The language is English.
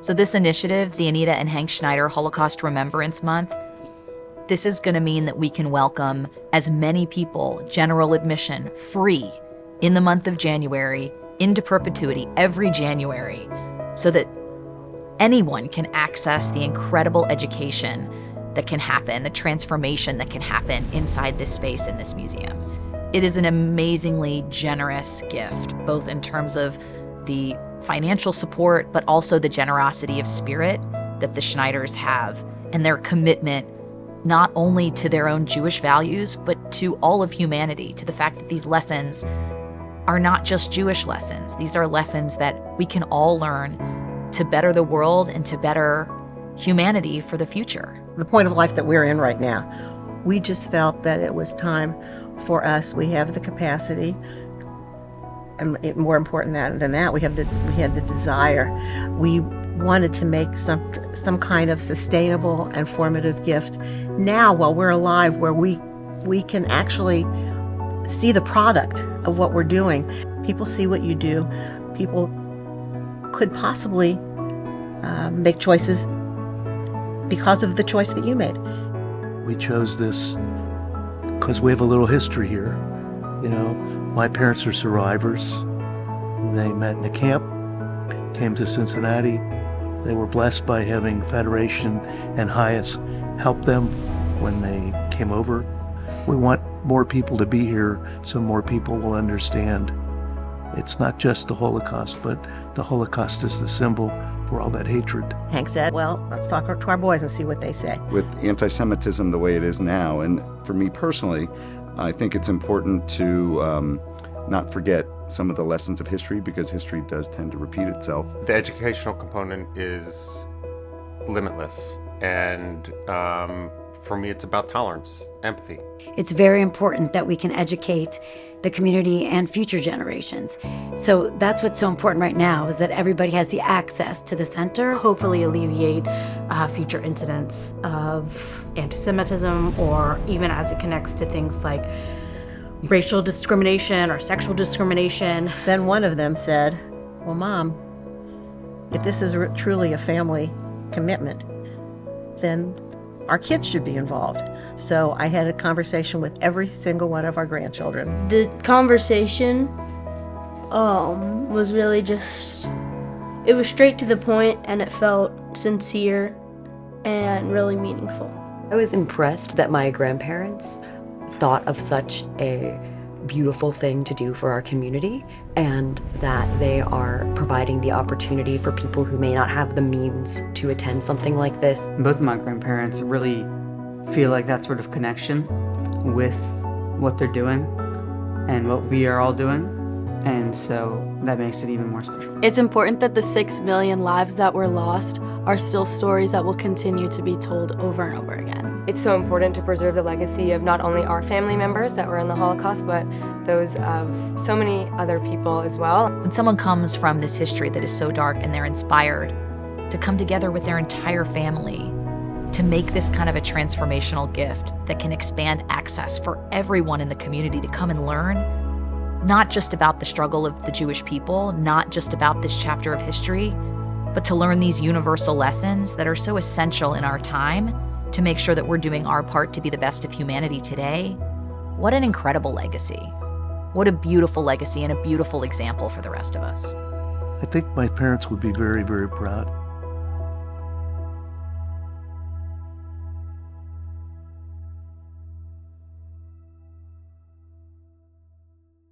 So this initiative, the Anita and Hank Schneider Holocaust Remembrance Month, this is going to mean that we can welcome as many people, general admission, free, in the month of January, into perpetuity every January, so that anyone can access the incredible education that can happen, the transformation that can happen inside this space in this museum. It is an amazingly generous gift, both in terms of the financial support, but also the generosity of spirit that the Schneiders have and their commitment not only to their own Jewish values, but to all of humanity, to the fact that these lessons are not just Jewish lessons. These are lessons that we can all learn to better the world and to better humanity for the future. The point of life that we're in right now, we just felt that it was time for us. We have the capacity, and more important than that, we had the desire. We wanted to make some kind of sustainable and formative gift now while we're alive, where we can actually see the product of what we're doing. People see what you do. People could possibly make choices because of the choice that you made. We chose this because we have a little history here. You know, my parents are survivors. They met in a camp, came to Cincinnati. They were blessed by having Federation and Highest help them when they came over. We want more people to be here so more people will understand it's not just the Holocaust, but the Holocaust is the symbol for all that hatred. Hank said, well, let's talk to our boys and see what they say. With anti-Semitism the way it is now, and for me personally, I think it's important to not forget some of the lessons of history, because history does tend to repeat itself. The educational component is limitless, and for me it's about tolerance, empathy. It's very important that we can educate the community and future generations. So that's what's so important right now, is that everybody has the access to the center. Hopefully alleviate future incidents of anti-Semitism, or even as it connects to things like racial discrimination or sexual discrimination. Then one of them said, well, Mom, if this is truly a family commitment, then our kids should be involved. So I had a conversation with every single one of our grandchildren. The conversation was really just, it was straight to the point, and it felt sincere and really meaningful. I was impressed that my grandparents thought of such a beautiful thing to do for our community, and that they are providing the opportunity for people who may not have the means to attend something like this. Both of my grandparents really feel like that sort of connection with what they're doing and what we are all doing, and so that makes it even more special. It's important that the 6 million lives that were lost are still stories that will continue to be told over and over again. It's so important to preserve the legacy of not only our family members that were in the Holocaust, but those of so many other people as well. When someone comes from this history that is so dark and they're inspired to come together with their entire family to make this kind of a transformational gift that can expand access for everyone in the community to come and learn, not just about the struggle of the Jewish people, not just about this chapter of history, but to learn these universal lessons that are so essential in our time to make sure that we're doing our part to be the best of humanity today. What an incredible legacy. What a beautiful legacy and a beautiful example for the rest of us. I think my parents would be very, very proud.